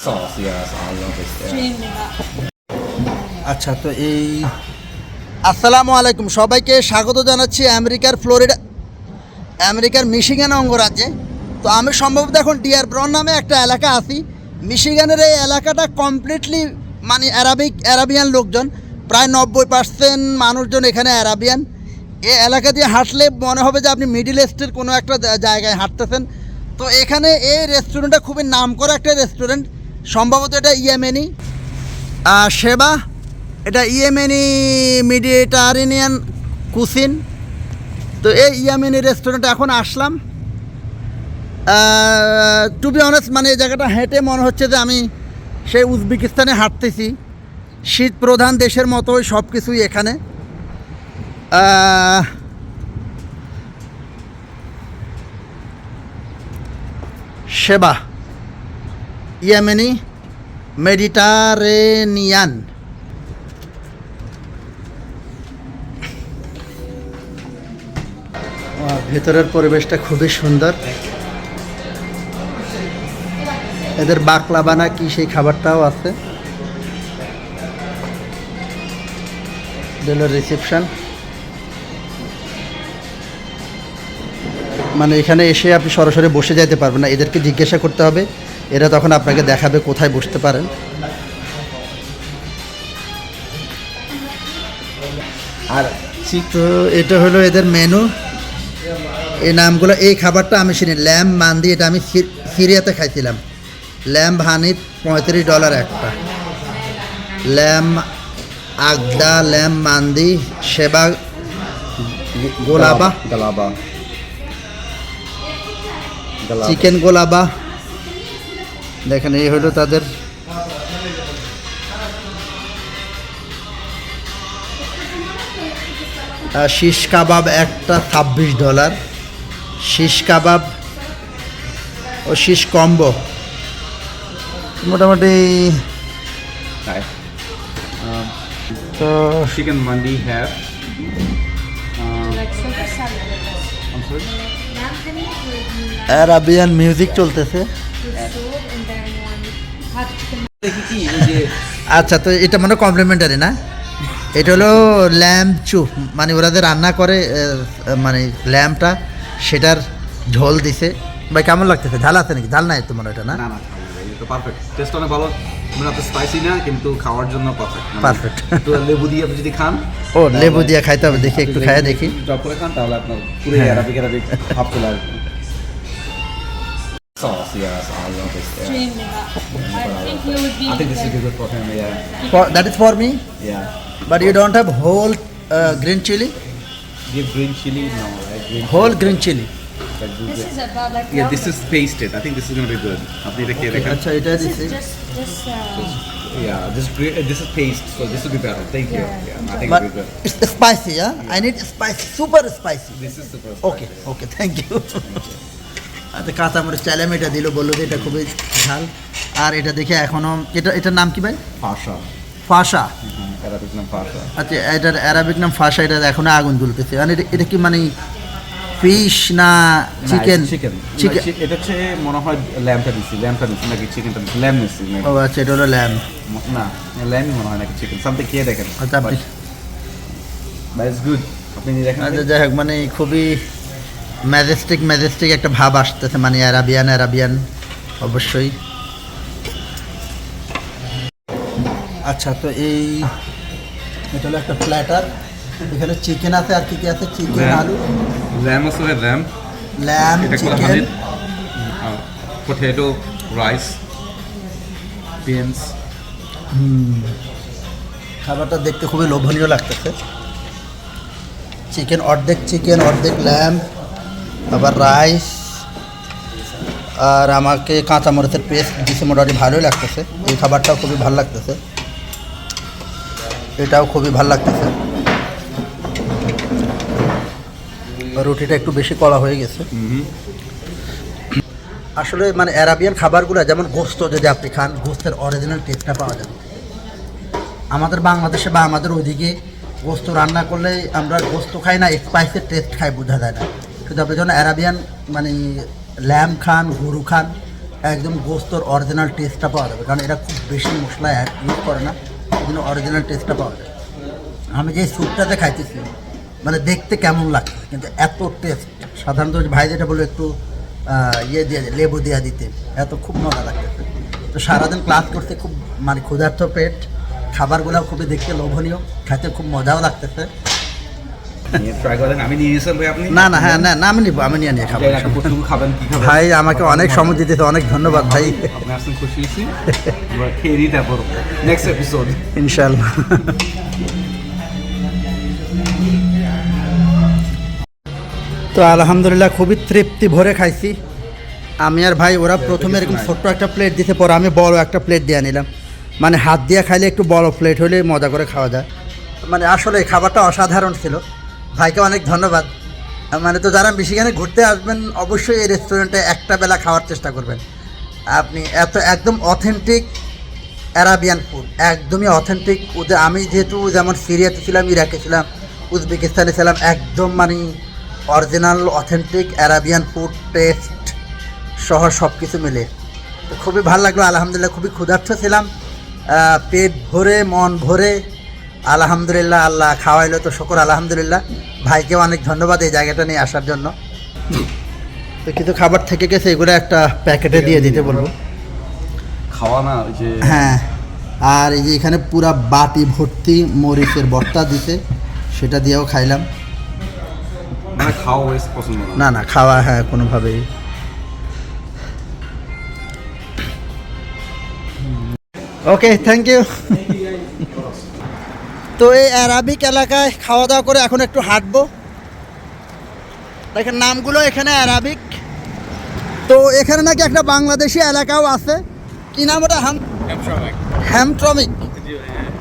sauce, yes, I love it. Yeah. আচ্ছা, তো এই আসসালামু আলাইকুম, সবাইকে স্বাগত জানাচ্ছি আমেরিকার মিশিগান অঙ্গরাজ্যে। তো আমি সম্ভবত এখন ডিয়ার ব্রন নামে একটা এলাকা আছি। মিশিগানের এই এলাকাটা কমপ্লিটলি মানে অ্যারাবিয়ান লোকজন, প্রায় 90% মানুষজন এখানে অ্যারাবিয়ান। এই এলাকা দিয়ে হাঁটলে মনে হবে যে আপনি মিডল ইস্টের কোনো একটা জায়গায় হাঁটতেছেন। তো এখানে এই রেস্টুরেন্টটা খুবই নামকরা একটা রেস্টুরেন্ট, সম্ভবত এটা ইয়েমেনি সেবা, এটা ইয়েমেনি মেডিটেরেনিয়ান কুসিন। তো এই ইয়েমেনি রেস্টুরেন্টে এখন আসলাম। টু বি অনেস্ট, মানে এই জায়গাটা হেঁটে মনে হচ্ছে যে আমি সেই উজবেকিস্তানে হাঁটতেছি। শীত প্রধান দেশের মতোই সব কিছুই এখানে। সেবা ইয়েমেনি মেডিটেরেনিয়ান। ভেতরের পরিবেশটা খুবই সুন্দর। এদের বাকলাবা না কি সেই খাবারটাও আছে। রিসেপশন, মানে এখানে এসে আপনি সরাসরি বসে যেতে পারবেন না, এদেরকে জিজ্ঞাসা করতে হবে, এরা তখন আপনাকে দেখাবে কোথায় বসতে পারেন। আর তো এটা হলো এদের মেনু। এই নামগুলো, এই খাবারটা আমি চিনি, ল্যাম্ব মান্দি। এটা আমি সিরিয়াতে খাইছিলাম। ল্যাম্ব হানিফ $35 একটা। ল্যাম্ব আগদা, ল্যাম্ব মান্দি, সেবা গোলাবা, চিকেন গোলাবা। দেখেন এই হলো তাদের। শিশ কাবাব একটা $26। শিশ কাবাব ও শিশ কম্বো মোটামুটি। তো Chicken mandi have. I'm sorry? Arabian music চলতেছে। আচ্ছা, তো এটা মানে কমপ্লিমেন্টারি না? এটা হলো ল্যাম্ব চুপ, মানে ওরা যে রান্না করে মানে ল্যাম্বটা, সেটার ঝোল দিছে। ভাই কেমন লাগতেছে? ঝাল আছে নাকি? ঝাল নাই তো মনে হয় এটা, না? না না, এটা পারফেক্ট, টেস্ট অনেক ভালো। মানে এত স্পাইসি না, কিন্তু খাওয়ার জন্য পারফেক্ট। পারফেক্ট। তো লেবু দিয়ে আপনি যদি খান, ও লেবু দিয়ে খাইতে হবে, দেখি একটু খাইয়ে দেখি। ড্রপ করে খান, তাহলে আপনার পুরো অ্যারাবিক ভাব চলে আসবে। Sauce, yes, I love it. Yeah. I think this would be good for him. Yeah. That is for me, Yeah. but you don't have whole green chili? Give green chili, no, right? Whole green chili. This is about like Yeah, this is pasted. I think this is gonna be good. আপনি এটা খেয়ে দেখেন। আচ্ছা, এটা this দিছি। is just Yeah, this is paste, so this will be better. Thank you. Yeah. Yeah, I think But it'll be good. it's spicy, yeah? I need spicy, super spicy. This is super. Okay okay, thank you. আচ্ছা, কাঁচামরিচ চাইলাম, এটা দিল, বললো যে এটা খুবই ঝাল। আর এটা দেখে এখনও, এটার নাম কি ভাই? Pasha. ফাশা। Arabic নাম Pasha. আচ্ছা, এটার অ্যারাবিক নাম ফাশা। এটা এখনো আগুন জ্বলতেছে। মানে এটা কি মানে ফিশ না চিকেন? চিকেন। চিকেন। এটা হচ্ছে মনে হয় ল্যাম্বটা দিছি নাকি চিকেনটা দিছি? ল্যাম্ব দিছি। ও আচ্ছা, এটা হলো ল্যাম্ব। না, ল্যাম্বই মনে হয় নাকি চিকেন, সামথিং খেয়ে দেখেন। আচ্ছা, আপনি বাট ইটস গুড, আপনি দেখেন। আচ্ছা, যাই হোক, মানে খুবই ম্যাজেস্টিক একটা ভাব আসতেছে, মানে অ্যারাবিয়ান অবশ্যই। আচ্ছা, তো এটা হলো একটা প্ল্যাটার। এখানে চিকেন আছে, আর কি কি আছে? চিকেন, আলু, ল্যাম্ব আছে, lamb, chicken, potato, rice, beans. খাবারটা দেখতে খুবই লোভনীয় লাগতেছে। চিকেন অর্ধেক ল্যাম্ব, আবার রাইস, আর আমাকে কাঁচামরিচের পেস্ট দিছে। মোটামুটি ভালোই লাগতেছে। এই খাবারটাও খুবই ভালো লাগতেছে, এটাও খুবই ভালো লাগতেছে। রুটিটা একটু বেশি কড়া হয়ে গেছে। আসলে মানে অ্যারাবিয়ান খাবারগুলো, যেমন গোস্ত যদি আপনি খান, গোস্তের অরিজিনাল টেস্টটা পাওয়া যাবে। আমাদের বাংলাদেশে বা আমাদের ওইদিকে গোস্ত রান্না করলে আমরা গোস্ত খাই না, স্পাইসের টেস্ট খাই, বোঝা যায় না। কিন্তু আপনি যখন অ্যারাবিয়ান মানে ল্যাম্ব খান, গরু খান, একদম গোস্তর অরিজিনাল টেস্টটা পাওয়া যাবে, কারণ এরা খুব বেশি মশলা ইউজ করে না, এই জন্য অরিজিনাল টেস্টটা পাওয়া যায়। আমি যে স্যুপটাতে খাইতেছি মানে দেখতে কেমন লাগছে, কিন্তু এত টেস্ট। সাধারণত ভাই যেটা বললো একটু ইয়ে দিয়ে লেবু দেওয়া দিতে, এত খুব মজা লাগতেছে। তো সারাদিন ক্লাস করতে খুব মানে ক্ষুধার্ত পেট, খাবারগুলো খুবই দেখতে লোভনীয়, খাইতে খুব মজাও লাগতেছে। ট্রাই করেন, আমি নিয়ে নিয়েছেন ভাই আপনি? না হ্যাঁ না আমি নিবো, আমি নিয়ে খাবো। কতটুকু খাবেন, কি খাবেন? ভাই আমাকে অনেক সময় দিতেছে, অনেক ধন্যবাদ ভাই। আপনি আসলে খুশি হয়েছি, আমরা খেয়ে দিই তারপর নেক্সট এপিসোড ইনশাল্লাহ। তো আলহামদুলিল্লাহ খুবই তৃপ্তি ভরে খাইছি আমি আর ভাই। ওরা প্রথমে এরকম ছোট্ট একটা প্লেট দিতে, পরে আমি বড় একটা প্লেট দিয়ে নিলাম। মানে হাত দিয়ে খাইলে একটু বড় প্লেট হলে মজা করে খাওয়া যায়। মানে আসলে খাবারটা অসাধারণ ছিল। ভাইকে অনেক ধন্যবাদ। মানে তো যারা মিশিগানে ঘুরতে আসবেন অবশ্যই এই রেস্টুরেন্টে একটা বেলা খাওয়ার চেষ্টা করবেন। আপনি একদম অথেন্টিক অ্যারাবিয়ান ফুড, একদমই অথেন্টিক। ওদের আমি যেহেতু যেমন সিরিয়াতে ছিলাম, ইরাকে ছিলাম, উজবেকিস্তানে ছিলাম, একদম মানে original authentic Arabian food taste সহ সব কিছু মিলে তো খুবই ভালো লাগলো। আলহামদুলিল্লাহ খুবই ক্ষুধার্ত ছিলাম, পেট ভরে মন ভরে আলহামদুলিল্লাহ আল্লাহ খাওয়াইলো, তো শুকর আলহামদুলিল্লাহ। ভাইকেও অনেক ধন্যবাদ এই জায়গাটা নিয়ে আসার জন্য। তো কিছু খাবার থেকে গেছে, এগুলো একটা প্যাকেটে দিয়ে দিতে বলবো। খাওয়া না ওই যে হ্যাঁ, আর এই যে এখানে পুরা বাটি ভর্তি মরিচের ভর্তা দিতে, সেটা দিয়েও খাইলাম। মানে খাওয়া ওয়েস্ট পছন্দ না খাওয়া হ্যাঁ কোনোভাবেই। ওকে, থ্যাংক ইউ। তো এই অ্যারাবিক এলাকায় খাওয়া দাওয়া করে এখন একটু হাঁটবো। দেখেন নামগুলো এখানে অ্যারাবিক। তো এখানে নাকি একটা বাংলাদেশি এলাকাও আছে, কি নাম ওটা? হ্যামট্রমিক।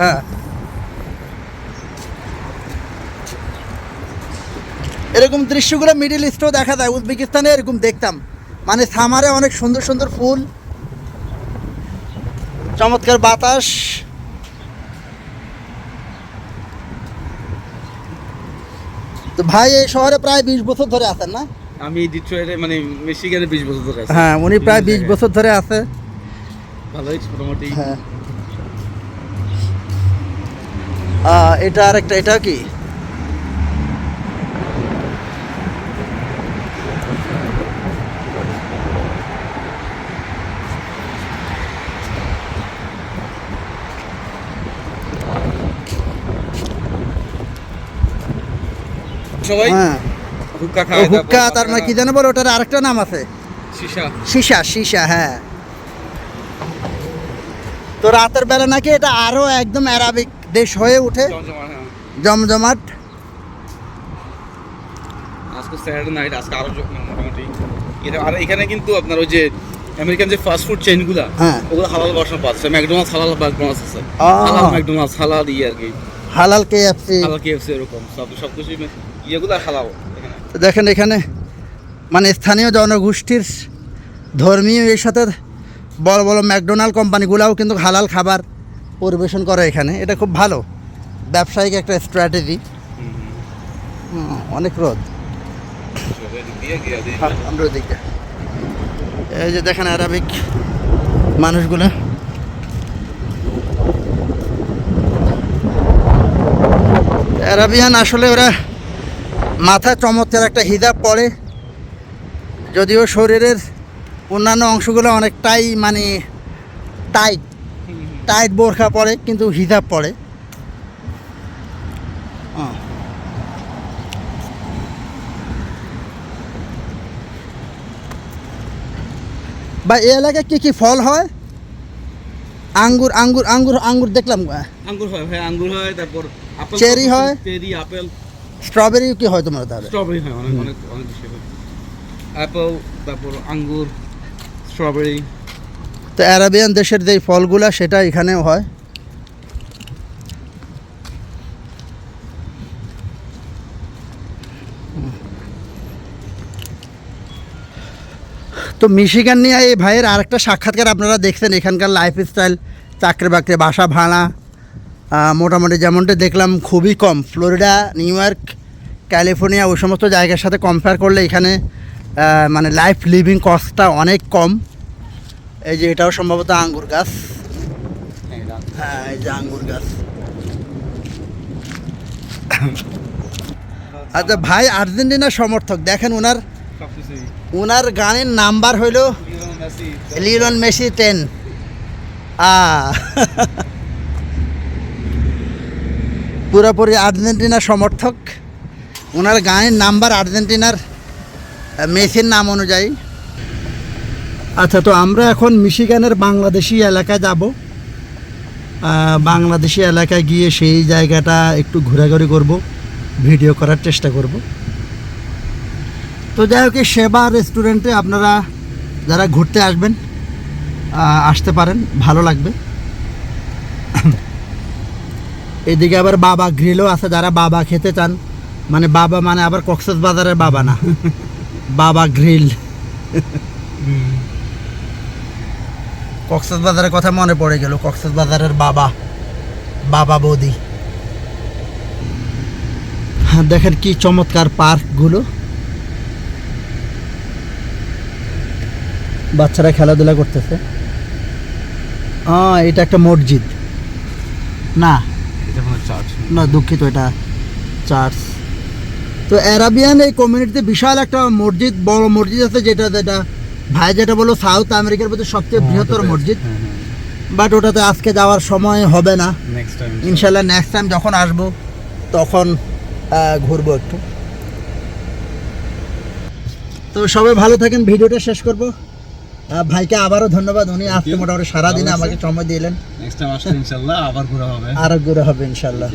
হ্যাঁ, এরকম দৃশ্যগুলো মিডিল ইস্টেও দেখা যায়, উজবেকিস্তানে এরকম দেখতাম। মানে সামারে অনেক সুন্দর সুন্দর ফুল, চমৎকার বাতাস। তো ভাই এই শহরে প্রায় 20 বছর ধরে আছেন না? আমি ডিট্রয়েটে মানে মিশিগানে 20 বছর ধরে আছি। হ্যাঁ, উনি প্রায় 20 বছর ধরে আছে। ভালোই মোটামুটি। হ্যাঁ, এটা আরেকটা, এটা কি? সবাই হ্যাঁ, হুক্কা খায়, হুক্কা, তার মানে কি জানো বলো, ওটার আরেকটা নাম আছে, সীসা। হ্যাঁ, তো রাতের বেলা নাকি এটা আরো একদম অ্যারাবিক দেশ হয়ে ওঠে, জমজমাট। আজকে স্যাটারডে নাইট, আজকে আরো মোটামুটি আর এখানে কিন্তু আপনার ওই যে আমেরিকান যে ফাস্ট ফুড চেইনগুলো, হ্যাঁ, ওগুলো হালাল ভার্সন পাচ্ছে। ম্যাকডোনাল্ডস হালাল ম্যাকডোনাল্ডস আছে, হালাল ম্যাকডোনাল্ডস, হালাল আর কি, হালাল কেএফসি, হালাল কেএফসি, এরকম সব কিছু ইয়েগুলো হালাল এখানে। দেখেন এখানে মানে স্থানীয় জনগোষ্ঠীর ধর্মীয় এর সাথে বড় বড় ম্যাকডোনাল্ড কোম্পানিগুলোও কিন্তু হালাল খাবার পরিবেশন করে এখানে। এটা খুব ভালো ব্যবসায়িক একটা স্ট্র্যাটেজি। অনেক রোদ, আমরা ওদিকে। এই যে দেখেন আরবিক মানুষগুলো, আরাবিয়ান। আসলে ওরা মাথায় চমৎকার একটা হিজাব পরে, যদিও শরীরের অন্যান্য অংশগুলো অনেকটাই মানে টাইট বোরখা পরে, কিন্তু হিজাব পরে। বা এই এলাকায় কি কি ফল হয়? আঙ্গুর দেখলাম। আঙ্গুর হয় ভাই, আঙ্গুর হয়, তারপর আপেল, চেরি হয়, চেরি, আপেল, স্ট্রবেরি কি হয় তোমার? তাহলে স্ট্রবেরি হয়, অনেক অনেক অনেক বেশি হয়। আপেল, তারপর আঙ্গুর, স্ট্রবেরি। তো আরাবিয়ান দেশের যেই ফলগুলা সেটা এখানেও হয়। তো মিশিগান নিয়ে এই ভাইয়ের আরেকটা সাক্ষাৎকার আপনারা দেখছেন। এখানকার লাইফস্টাইল, চাকরি বাকরি, বাসা ভাড়া মোটামুটি যেমনটা দেখলাম খুবই কম। ফ্লোরিডা, নিউ ইয়র্ক, ক্যালিফোর্নিয়া ওই সমস্ত জায়গার সাথে কম্পেয়ার করলে এখানে মানে লাইফ লিভিং কস্টটা অনেক কম। এই যে এটাও সম্ভবত আঙ্গুর গাছ। হ্যাঁ, এই যে আঙ্গুর গাছ। আচ্ছা ভাই আর্জেন্টিনার সমর্থক, দেখেন ওনার গানের নাম্বার হইল লিওনেল মেসি 10। পুরোপুরি আর্জেন্টিনার সমর্থক। ওনার গানের নাম্বার আর্জেন্টিনার মেসির নাম অনুযায়ী। আচ্ছা, তো আমরা এখন মিশিগানের বাংলাদেশি এলাকায় যাব। বাংলাদেশি এলাকায় গিয়ে সেই জায়গাটা একটু ঘোরাঘুরি করব, ভিডিও করার চেষ্টা করব। তো যাই হোক, সেবা রেস্টুরেন্টে আপনারা যারা ঘুরতে আসবেন আসতে পারেন, ভালো লাগবে। এদিকে আবার বাবা গ্রিলও আছে, যারা বাবা খেতে চান, মানে বাবা মানে আবার কক্সবাজারের বাবা না, বাবা গ্রিল। কক্সবাজারের কথা মনে পড়ে গেল, কক্সবাজারের বাবা, বাবা বৌদি। হ্যাঁ, দেখেন কি চমৎকার পার্কগুলো, বাচ্চারা খেলাধুলা করতেছে। এটা একটা মসজিদ না, না দুঃখিত, এটা চার্চ। তো অ্যারাবিয়ান এই কমিউনিটিতে বিশাল একটা মসজিদ, বড় মসজিদ আছে, যেটা ভাই যেটা বললো সাউথ আমেরিকার মধ্যে সবচেয়ে বৃহত্তর মসজিদ। বাট ওটাতে আজকে যাওয়ার সময় হবে না, ইনশাল্লাহ নেক্সট টাইম যখন আসবো তখন ঘুরবো একটু। তো সবাই ভালো থাকেন, ভিডিওটা শেষ করব। ভাইকে আবারও ধন্যবাদ, উনি আজকে মোটামুটি সারাদিনে আমাকে সময় দিলেন। নেক্সট টাইম আসলে ইনশাআল্লাহ আবার ঘোরা হবে, আরো ঘোরা হবে ইনশাল্লাহ।